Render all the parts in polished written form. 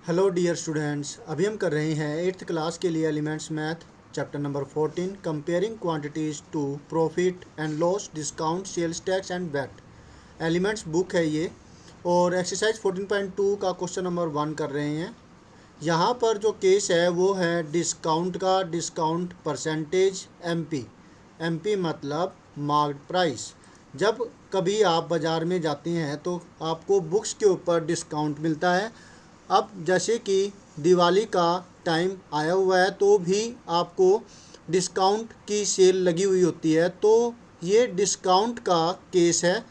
Hello dear students, अभी हम कर रहे हैं 8th क्लास के लिए elements math chapter number 14 comparing quantities to profit and loss discount sales tax and VAT. Elements book है ये और एक्सरसाइज 14.2 का क्वेश्चन नंबर 1 कर रहे हैं। यहाँ पर जो केस है वो है डिस्काउंट का। डिस्काउंट परसेंटेज एमपी मतलब मार्क्ड प्राइस। जब कभी आप बाज़ार में जाते हैं तो आपको बुक्स के ऊपर डिस्काउंट मिलता है। अब जैसे कि दिवाली का टाइम आया हुआ है तो भी आपको डिस्काउंट की सेल लगी हुई होती है, तो ये डिस्काउंट का केस है।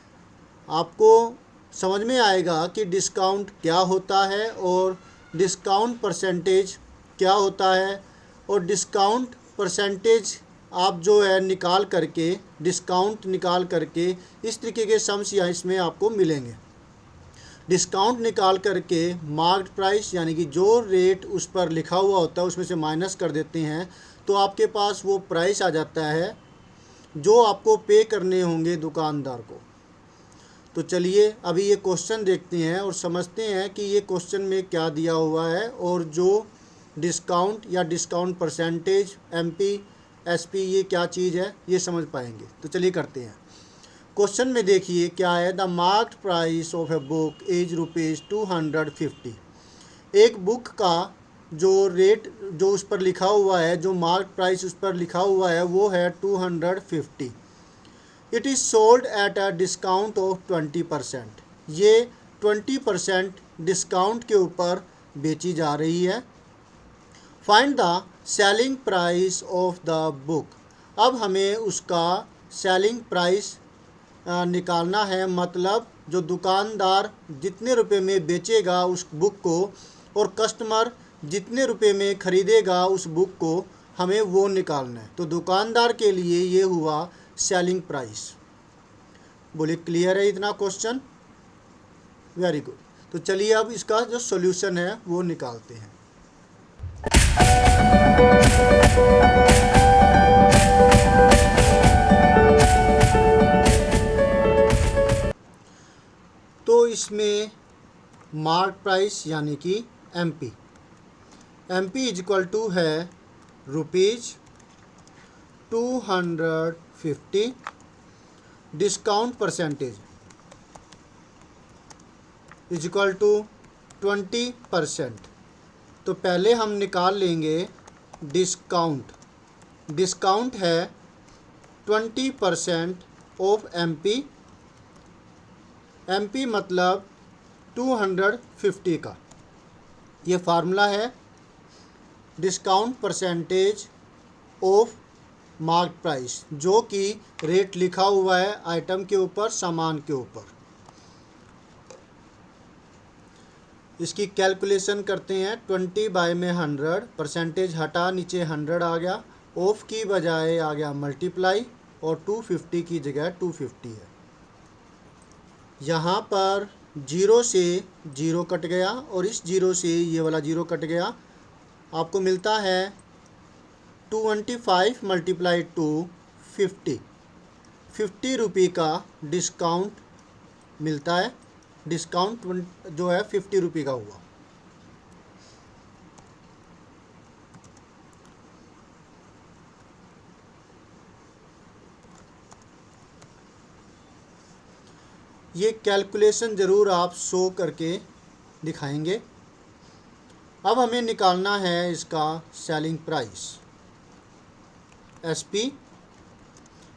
आपको समझ में आएगा कि डिस्काउंट क्या होता है और डिस्काउंट परसेंटेज क्या होता है। और डिस्काउंट परसेंटेज आप जो है निकाल करके, डिस्काउंट निकाल करके इस तरीके के सम्स या इसमें आपको मिलेंगे। डिस्काउंट निकाल करके मार्क्ड प्राइस यानी कि जो रेट उस पर लिखा हुआ होता है उसमें से माइनस कर देते हैं तो आपके पास वो प्राइस आ जाता है जो आपको पे करने होंगे दुकानदार को। तो चलिए अभी ये क्वेश्चन देखते हैं और समझते हैं कि ये क्वेश्चन में क्या दिया हुआ है और जो डिस्काउंट या डिस्काउंट परसेंटेज एसपी ये क्या चीज़ है ये समझ पाएंगे। तो चलिए करते हैं। क्वेश्चन में देखिए क्या है, the marked price of a book is ₹250। एक बुक का जो रेट जो उस पर लिखा हुआ है, जो मार्क्ड प्राइस उस पर लिखा हुआ है वो है 250। It is sold at a discount of 20%। ये 20% डिस्काउंट के ऊपर बेची जा रही है। Find the selling price of the book. अब हमें उसका सेलिंग प्राइस निकालना है, मतलब जो दुकानदार जितने रुपए में बेचेगा उस बुक को और कस्टमर जितने रुपए में ख़रीदेगा उस बुक को, हमें वो निकालना है। तो दुकानदार के लिए ये हुआ सेलिंग प्राइस। बोले क्लियर है इतना क्वेश्चन? Very good. तो चलिए अब इसका जो सॉल्यूशन है वो निकालते हैं। तो इसमें मार्क प्राइस यानी कि एमपी इज इक्वल टू है ₹250। Discount percentage is equal to 20%। तो पहले हम निकाल लेंगे डिस्काउंट है 20% ऑफ एमपी मतलब 250 का। ये फार्मूला है discount percentage of mark price, जो कि रेट लिखा हुआ है आइटम के ऊपर, सामान के ऊपर। इसकी कैलकुलेशन करते हैं। 20 बाय में 100, परसेंटेज हटा नीचे 100 आ गया, ऑफ की बजाय आ गया मल्टीप्लाई और 250 की जगह 250 है। यहाँ पर 0 से 0 कट गया और इस 0 से ये वाला 0 कट गया। आपको मिलता है 25 मल्टीप्लाई 250। 50 रुपये का डिस्काउंट मिलता है। डिस्काउंट जो है 50 रुपये का हुआ। ये कैलकुलेशन ज़रूर आप शो करके दिखाएंगे। अब हमें निकालना है इसका selling price. SP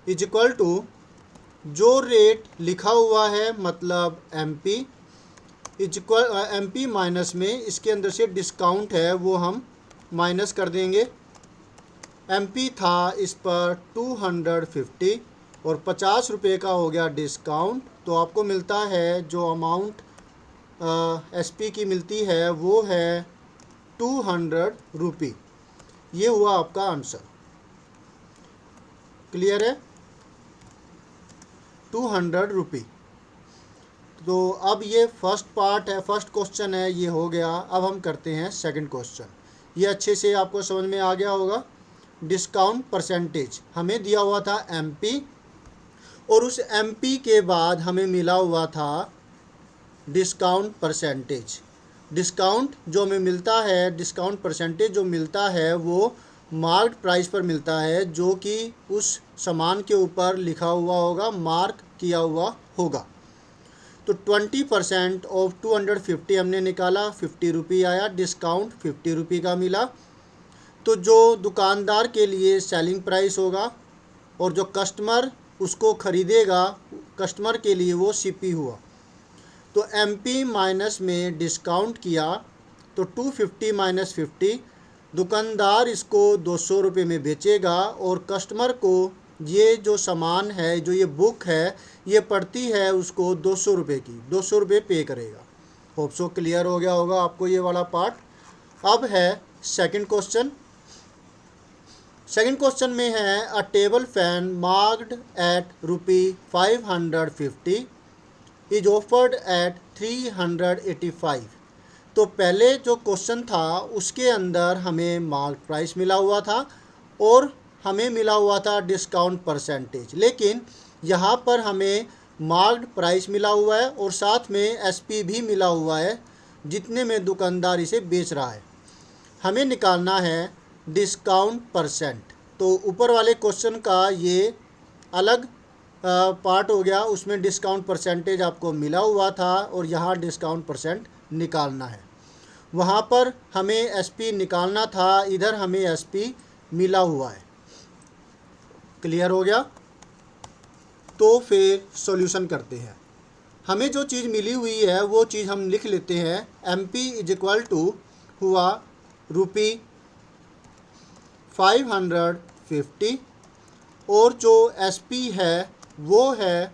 is equal to जो रेट लिखा हुआ है मतलब MP is equal MP minus में इसके अंदर से डिस्काउंट है वो हम माइनस कर देंगे। एमपी था इस पर 250 और 50 रुपये का हो गया डिस्काउंट। तो आपको मिलता है जो अमाउंट एसपी की मिलती है वो है 200 रुपये। ये हुआ आपका आंसर। क्लियर है? 200 रुपये। तो अब ये फर्स्ट पार्ट है, फर्स्ट क्वेश्चन है, ये हो गया। अब हम करते हैं सेकंड क्वेश्चन। ये अच्छे से आपको समझ में आ गया होगा। डिस्काउंट परसेंटेज हमें दिया हुआ था एमपी और उस एमपी के बाद हमें मिला हुआ था डिस्काउंट परसेंटेज। डिस्काउंट जो हमें मिलता है, डिस्काउंट परसेंटेज जो मिलता है वो मार्क्ड प्राइस पर मिलता है, जो कि उस सामान के ऊपर लिखा हुआ होगा, मार्क किया हुआ होगा। तो 20% ऑफ 250 हमने निकाला, 50 रुपये आया, डिस्काउंट 50 रुपये का मिला। तो जो दुकानदार के लिए सेलिंग प्राइस होगा और जो कस्टमर उसको ख़रीदेगा, कस्टमर के लिए वो सीपी हुआ। तो एमपी माइनस में डिस्काउंट किया तो 250 माइनस 50, दुकानदार इसको 200 रुपये में बेचेगा और कस्टमर को ये जो सामान है, जो ये बुक है, ये पड़ती है उसको 200 रुपये की, 200 रुपये पे करेगा। होप सो क्लियर हो गया होगा आपको ये वाला पार्ट। अब है सेकंड क्वेश्चन। सेकंड क्वेश्चन में है a table fan marked at ₹550 is offered at 385। तो पहले जो क्वेश्चन था उसके अंदर हमें मार्क प्राइस मिला हुआ था और हमें मिला हुआ था डिस्काउंट परसेंटेज, लेकिन यहाँ पर हमें मार्क्ड प्राइस मिला हुआ है और साथ में एसपी भी मिला हुआ है जितने में दुकानदार इसे बेच रहा है। हमें निकालना है डिस्काउंट परसेंट। तो ऊपर वाले क्वेश्चन का ये अलग पार्ट हो गया, उसमें डिस्काउंट परसेंटेज आपको मिला हुआ था और यहाँ डिस्काउंट परसेंट निकालना है। वहाँ पर हमें एसपी निकालना था, इधर हमें एसपी मिला हुआ है। क्लियर हो गया? तो फिर सॉल्यूशन करते हैं। हमें जो चीज़ मिली हुई है वो चीज़ हम लिख लेते हैं। MP इज इक्वल टू हुआ ₹550 और जो SP है वो है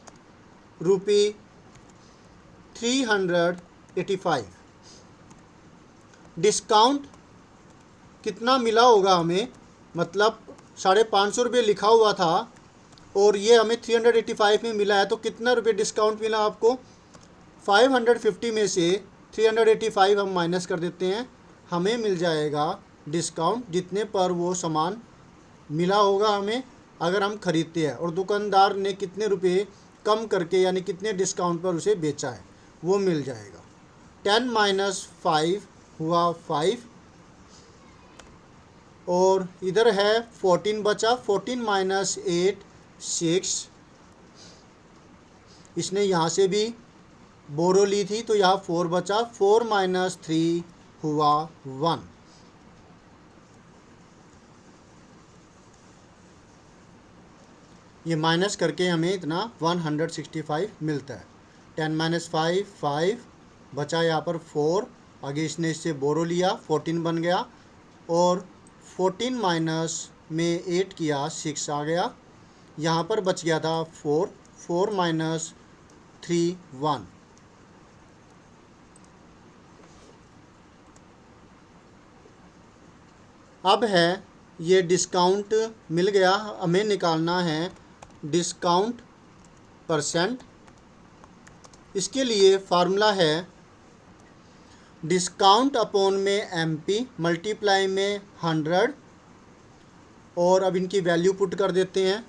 ₹385। डिस्काउंट कितना मिला होगा हमें, मतलब 550 रुपये लिखा हुआ था और ये हमें 385 में मिला है, तो कितना रुपये डिस्काउंट मिला आपको? 550 में से 385 हम माइनस कर देते हैं, हमें मिल जाएगा डिस्काउंट जितने पर वो सामान मिला होगा हमें अगर हम ख़रीदते हैं, और दुकानदार ने कितने रुपये कम करके यानी कितने डिस्काउंट पर उसे बेचा है वो मिल जाएगा। 10 माइनस 5 हुआ 5 और इधर है 14 बचा, 14 माइनस 8 6। इसने यहाँ से भी बोरो ली थी तो यहाँ 4 बचा, 4 माइनस 3 हुआ 1। ये माइनस करके हमें इतना 165 मिलता है। 10 माइनस 5 5 बचा, यहाँ पर 4, आगे इसने इससे बोरो लिया, 14 बन गया और 14 माइनस में 8 किया 6 आ गया। यहाँ पर बच गया था 4, 4 माइनस 3 1। अब है ये डिस्काउंट मिल गया, हमें निकालना है डिस्काउंट परसेंट। इसके लिए फार्मूला है डिस्काउंट अपॉन में MP मल्टीप्लाई में 100 और अब इनकी वैल्यू पुट कर देते हैं।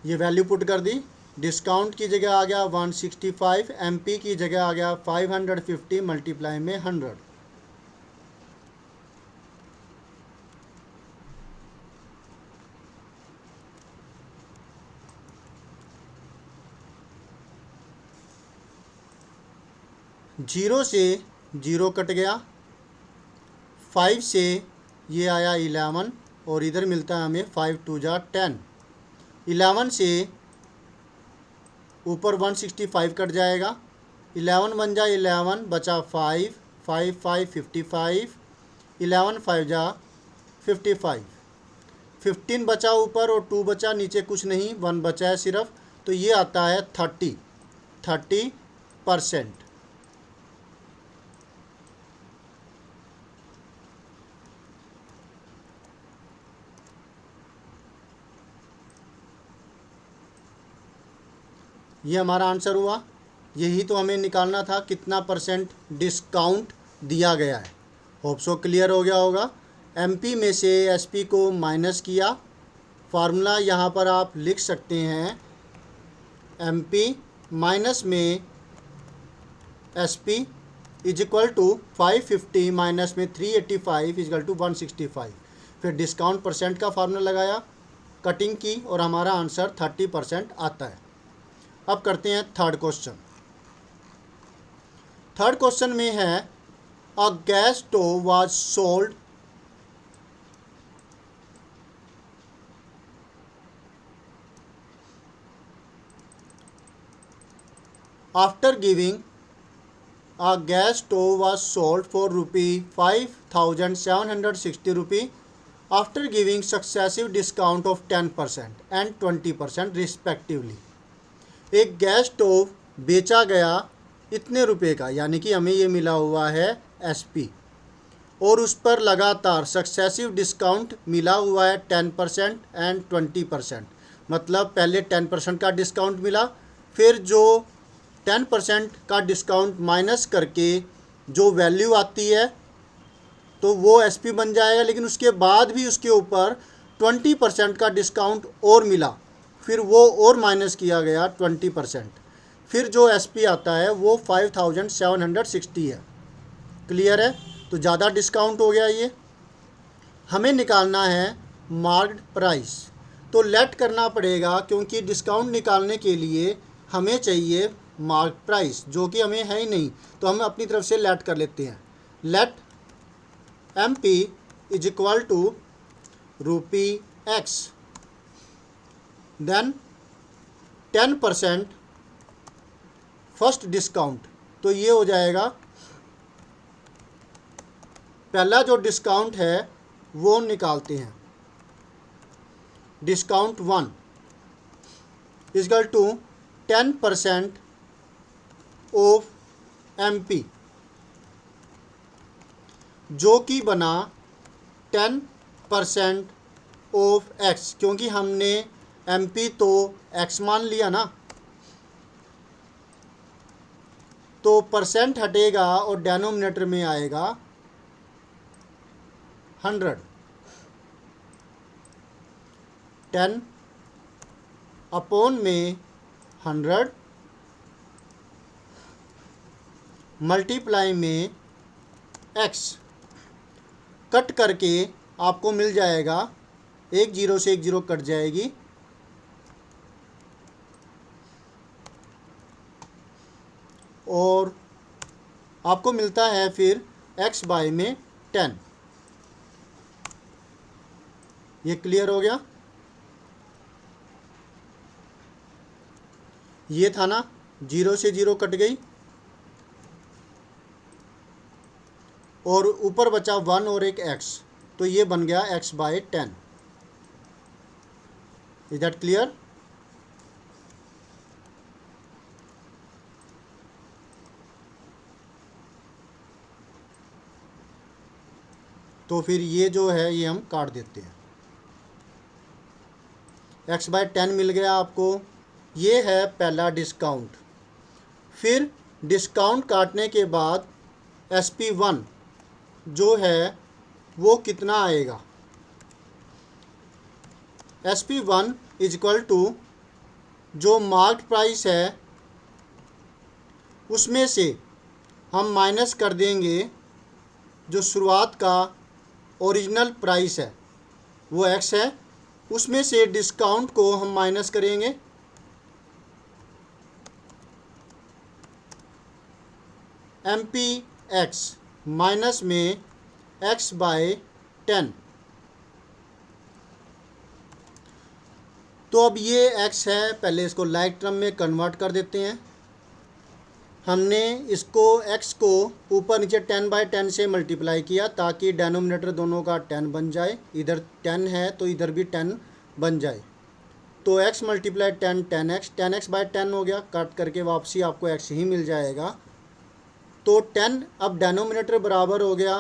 ये वैल्यू पुट कर दी, डिस्काउंट की जगह आ गया 165, MP की जगह आ गया 550 मल्टीप्लाई में 100। जीरो से जीरो कट गया, 5 से ये आया 11 और इधर मिलता है हमें 5 2 जा 10। 11 से ऊपर 165 कट जाएगा, 11 बन जा 11 बचा 5 5 5 55, 11 5 जा 55, 15 बचा ऊपर और 2 बचा, नीचे कुछ नहीं, 1 बचा है सिर्फ, तो ये आता है 30%। ये हमारा आंसर हुआ। यही तो हमें निकालना था, कितना परसेंट डिस्काउंट दिया गया है। होप सो क्लियर हो गया होगा। MP में से SP को माइनस किया, फार्मूला यहाँ पर आप लिख सकते हैं MP माइनस में SP is equal to 550 minus में 385 इज इक्वल टू 165। फिर डिस्काउंट परसेंट का फार्मूला लगाया, कटिंग की और हमारा आंसर 30% आता है। अब करते हैं थर्ड क्वेश्चन। थर्ड क्वेश्चन में है a gas stove was sold after giving a gas stove was sold for rupee 5,760 rupee after giving successive discount of 10% and 20% respectively। एक गैस स्टोव बेचा गया इतने रुपए का, यानी कि हमें ये मिला हुआ है एसपी, और उस पर लगातार सक्सेसिव डिस्काउंट मिला हुआ है 10% एंड 20%। मतलब पहले 10% का डिस्काउंट मिला, फिर जो 10% का डिस्काउंट माइनस करके जो वैल्यू आती है तो वो एसपी बन जाएगा, लेकिन उसके बाद भी उसके ऊपर 20% का डिस्काउंट और मिला, फिर वो और माइनस किया गया 20%, फिर जो एसपी आता है वो 5,760 है। क्लियर है? तो ज़्यादा डिस्काउंट हो गया ये। हमें निकालना है मार्क्ड प्राइस, तो लेट करना पड़ेगा, क्योंकि डिस्काउंट निकालने के लिए हमें चाहिए मार्क प्राइस, जो कि हमें है ही नहीं, तो हम अपनी तरफ से लेट कर लेते हैं। Let M P is equal to rupee x, then 10% first discount, तो ये हो जाएगा पहला जो डिस्काउंट है वो निकालते हैं। Discount 1 is equal to 10% of MP, जो कि बना 10% ऑफ एक्स, क्योंकि हमने एमपी तो एक्स मान लिया ना, तो परसेंट हटेगा और डेनोमिनेटर में आएगा 100। 10 अपॉन में 100 मल्टीप्लाई में x, कट करके आपको मिल जाएगा, एक जीरो से एक जीरो कट जाएगी, और आपको मिलता है फिर x बाय में 10। ये क्लियर हो गया? ये था ना, जीरो से जीरो कट गई और ऊपर बचा 1 और एक x, तो ये बन गया x by 10। Is that clear? तो फिर ये जो है ये हम काट देते हैं। x बाय 10 मिल गया आपको। ये है पहला डिस्काउंट। फिर डिस्काउंट काटने के बाद SP1 जो है वो कितना आएगा? SP1 इज इक्वल टू जो मार्केट प्राइस है उसमें से हम माइनस कर देंगे जो शुरुआत का ओरिजिनल प्राइस है वो x है, उसमें से डिस्काउंट को हम माइनस करेंगे, MPX माइनस में x बाय 10। तो अब ये x है, पहले इसको लाइक टर्म में कन्वर्ट कर देते हैं। हमने इसको x को ऊपर नीचे 10 बाय 10 से मल्टीप्लाई किया ताकि डेनोमिनेटर दोनों का 10 बन जाए, इधर 10 है तो इधर भी 10 बन जाए। तो x multiply 10 10x, 10x bye 10 हो गया, काट करके वापसी आपको x ही मिल जाएगा। तो 10 अब डेनोमिनेटर बराबर हो गया,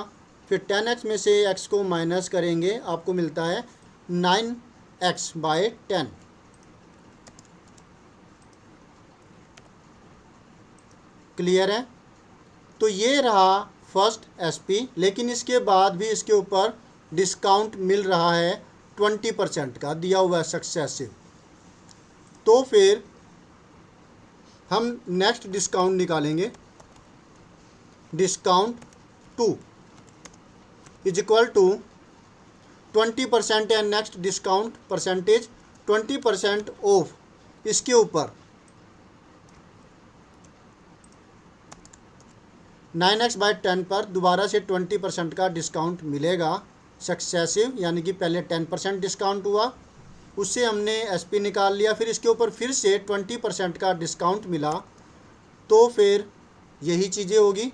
फिर 10x में से x को माइनस करेंगे, आपको मिलता है 9x बाय 10। क्लियर है? तो ये रहा फर्स्ट SP, लेकिन इसके बाद भी इसके ऊपर डिस्काउंट मिल रहा है 20% का, दिया हुआ है सक्सेसिव। तो फिर हम नेक्स्ट डिस्काउंट निकालेंगे। Discount 2 is equal to 20% and next discount percentage 20% off, इसके ऊपर 9x/10 पर दोबारा से 20% का डिस्काउंट मिलेगा सक्सेसिव, यानी कि पहले 10% डिस्काउंट हुआ, उससे हमने एसपी निकाल लिया, फिर इसके ऊपर फिर से 20% का डिस्काउंट मिला, तो फिर यही चीज़ें होगी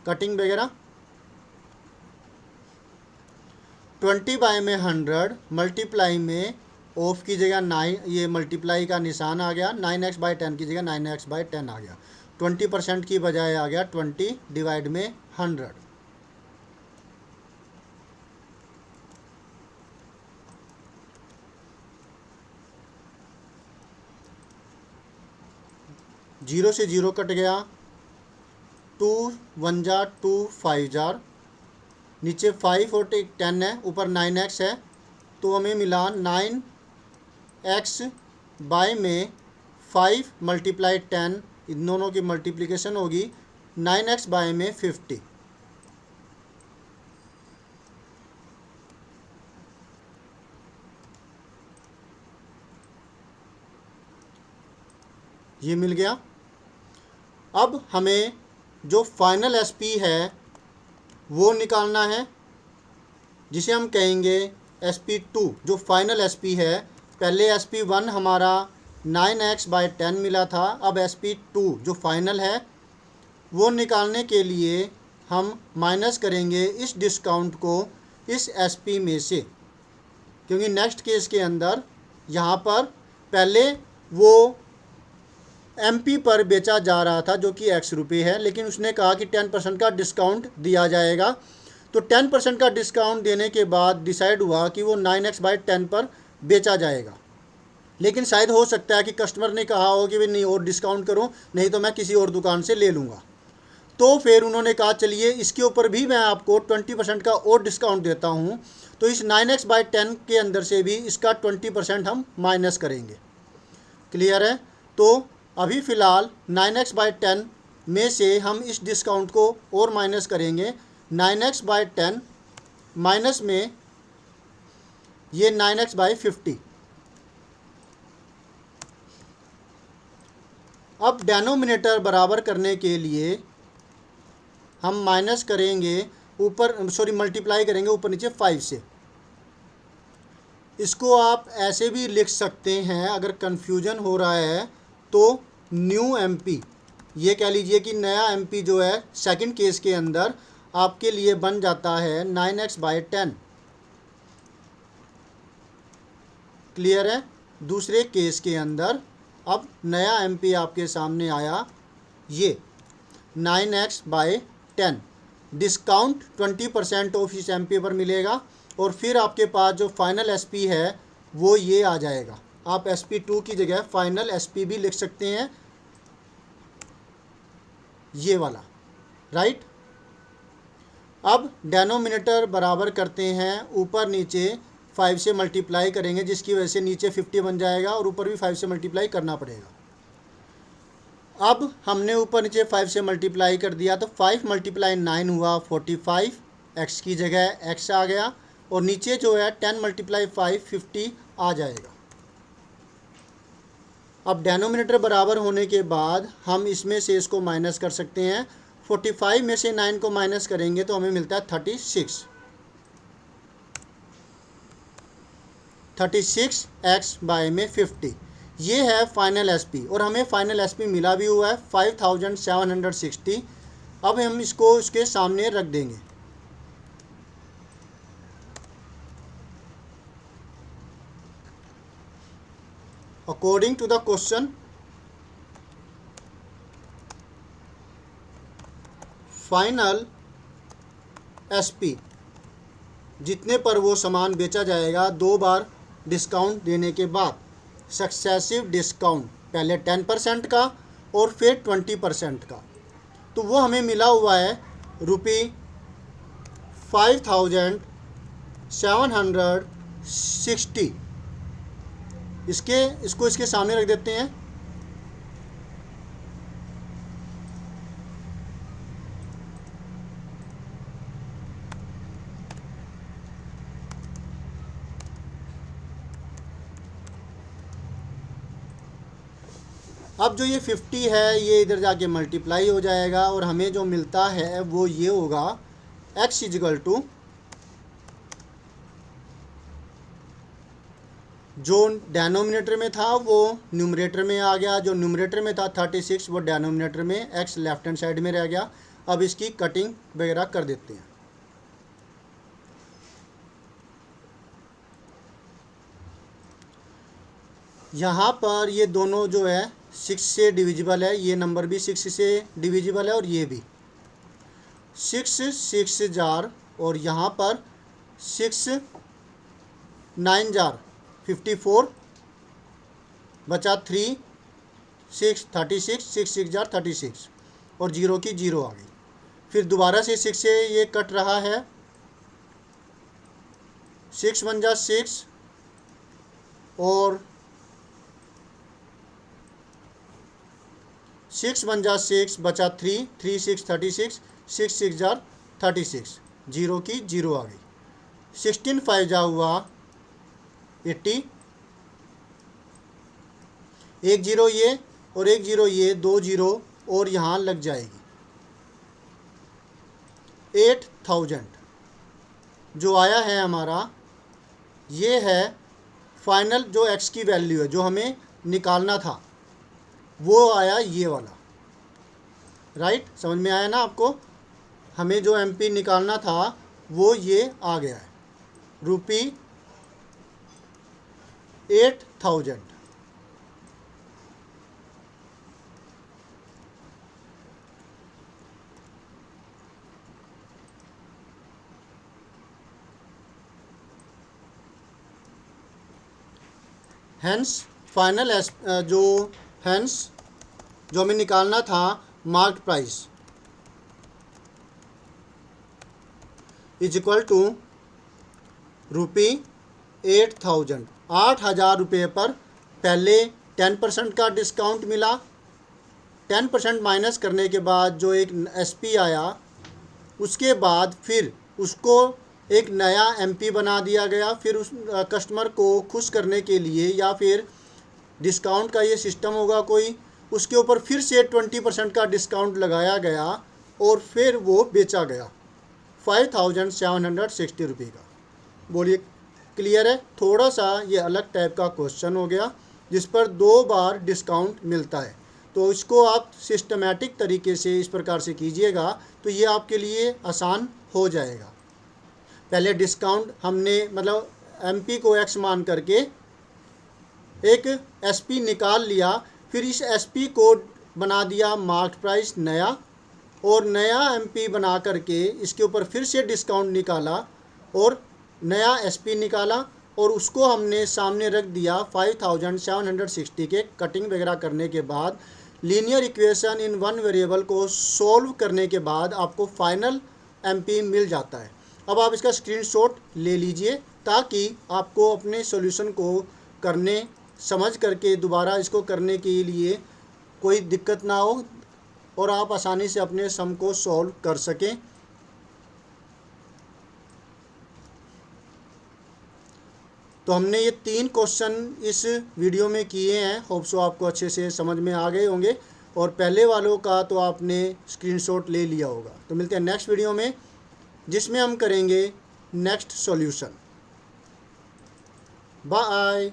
कटिंग वगैरह। 20/100 मल्टीप्लाई में ऑफ की जगह 9, ये मल्टीप्लाई का निशान आ गया, 9x/10 की जगह 9x/10 आ गया, 20% की बजाय आ गया 20 डिवाइड में 100। जीरो से जीरो कट गया, 2 1 जार 2 5 जार, नीचे 5 और 10 है, ऊपर 9x है, तो हमें मिला 9x बाय में 5 मल्टीप्लाई 10, इन दोनों की मल्टीप्लिकेशन होगी 9x बाय में 50। ये मिल गया। अब हमें जो फाइनल एसपी है वो निकालना है, जिसे हम कहेंगे SP2। जो फाइनल एसपी है, पहले SP1 हमारा 9x/10 मिला था, अब SP2 जो फाइनल है वो निकालने के लिए हम माइनस करेंगे इस डिस्काउंट को इस SP में से, क्योंकि नेक्स्ट केस के अंदर यहाँ पर पहले वो MP पर बेचा जा रहा था जो कि X रुपये है, लेकिन उसने कहा कि 10% का डिस्काउंट दिया जाएगा, तो 10% का डिस्काउंट देने के बाद डिसाइड हुआ कि वो 9x/10 पर बेचा जाएगा। लेकिन शायद हो सकता है कि कस्टमर ने कहा हो कि भाई नहीं और डिस्काउंट करो, नहीं तो मैं किसी और दुकान से ले लूँगा, तो फिर उन्होंने कहा चलिए इसके ऊपर भी मैं आपको 20% का और डिस्काउंट देता हूँ, तो इस 9x/10 के अंदर से भी इसका 20% हम माइनस करेंगे। क्लियर है? तो अभी फ़िलहाल 9x/10 में से हम इस डिस्काउंट को और माइनस करेंगे, 9x/10 माइनस में ये 9x/50। अब डेनोमिनेटर बराबर करने के लिए हम माइनस करेंगे मल्टीप्लाई करेंगे ऊपर नीचे 5 से। इसको आप ऐसे भी लिख सकते हैं, अगर कन्फ्यूजन हो रहा है तो न्यू MP, ये कह लीजिए कि नया MP जो है सेकंड केस के अंदर आपके लिए बन जाता है 9x/10। क्लियर है? दूसरे केस के अंदर अब नया MP आपके सामने आया, ये 9x/10, डिस्काउंट 20% ऑफ इस MP पर मिलेगा, और फिर आपके पास जो फाइनल SP है वो ये आ जाएगा। आप SP2 की जगह फाइनल SP भी लिख सकते हैं, ये वाला, राइट। अब डेनोमिनेटर बराबर करते हैं, ऊपर नीचे 5 से मल्टीप्लाई करेंगे, जिसकी वजह से नीचे 50 बन जाएगा और ऊपर भी 5 से मल्टीप्लाई करना पड़ेगा। अब हमने ऊपर नीचे 5 से मल्टीप्लाई कर दिया, तो 5 × 9 हुआ 45, x की जगह x आ गया, और नीचे जो है 10 × 5 50 आ जाएगा। अब डेनोमिनेटर बराबर होने के बाद हम इसमें से इसको माइनस कर सकते हैं, 45 में से 9 को माइनस करेंगे तो हमें मिलता है 36। 36x/50, ये है फाइनल SP, और हमें फाइनल SP मिला भी हुआ है 5760। अब हम इसको इसके सामने रख देंगे। According to the question, final SP जितने पर वो सामान बेचा जाएगा 2 बार डिस्काउंट देने के बाद, सक्सेसिव डिस्काउंट, पहले 10% का और फिर 20% का, तो वो हमें मिला हुआ है ₹5760। इसको इसके सामने रख देते हैं। अब जो ये 50 है ये इधर जाके मल्टीप्लाई हो जाएगा और हमें जो मिलता है वो ये होगा x इजिकल टू जो डेनोमिनेटर में था वो न्यूमरेटर में आ गया, जो न्यूमरेटर में था 36 वो डेनोमिनेटर में x लेफ्ट हैंड साइड में रह गया। अब इसकी कटिंग वगैरह कर देते हैं। यहाँ पर ये दोनों जो है 6 से डिविजिबल है, ये नंबर भी 6 से डिविजिबल है और ये भी 6 जार, और यहाँ पर 6 9 जार 54 बचा 3 6 36 6 जार 36 और जीरो की जीरो आ गई। फिर दोबारा से 6 से ये कट रहा है, 6 1 जा 6 और 6 1 जा 6 बचा 3 3 6 36 6 6 जार 36 जीरो की जीरो आ गई। 16 5 जा हुआ 80, एक जीरो ये और एक जीरो ये, दो जीरो और यहाँ लग जाएगी। 8000 जो आया है हमारा, ये है फाइनल जो x की वैल्यू है जो हमें निकालना था, वो आया ये वाला। राइट, समझ में आया ना आपको? हमें जो MP निकालना था वो ये आ गया है, ₹8000। हैंस फाइनल जो हमें निकालना था market price is equal to ₹8000। 8000 रुपये पर पहले 10% का डिस्काउंट मिला, 10% माइनस करने के बाद जो एक SP आया, उसके बाद फिर उसको एक नया MP बना दिया गया। फिर उस कस्टमर को खुश करने के लिए या फिर डिस्काउंट का ये सिस्टम होगा कोई, उसके ऊपर फिर से 20% का डिस्काउंट लगाया गया और फिर वो बेचा गया 5760 रुपये का। बोलिए क्लियर है? थोड़ा सा ये अलग टाइप का क्वेश्चन हो गया जिस पर 2 बार डिस्काउंट मिलता है, तो इसको आप सिस्टमेटिक तरीके से इस प्रकार से कीजिएगा तो ये आपके लिए आसान हो जाएगा। पहले डिस्काउंट हमने मतलब MP को X मान करके एक SP निकाल लिया, फिर इस SP को बना दिया मार्केट प्राइस नया, और नया MP बना करके इसके ऊपर फिर से डिस्काउंट निकाला और नया SP निकाला और उसको हमने सामने रख दिया 5760 के। कटिंग वगैरह करने के बाद linear equation in one variable को सॉल्व करने के बाद आपको फाइनल MP मिल जाता है। अब आप इसका स्क्रीनशॉट ले लीजिए ताकि आपको अपने सॉल्यूशन को करने समझ करके दोबारा इसको करने के लिए कोई दिक्कत ना हो और आप आसानी से अपने सम को सॉल्व कर सकें। तो हमने ये 3 क्वेश्चन इस वीडियो में किए हैं। होप सो आपको अच्छे से समझ में आ गए होंगे और पहले वालों का तो आपने स्क्रीनशॉट ले लिया होगा। तो मिलते हैं नेक्स्ट वीडियो में जिसमें हम करेंगे नेक्स्ट सॉल्यूशन। बाय।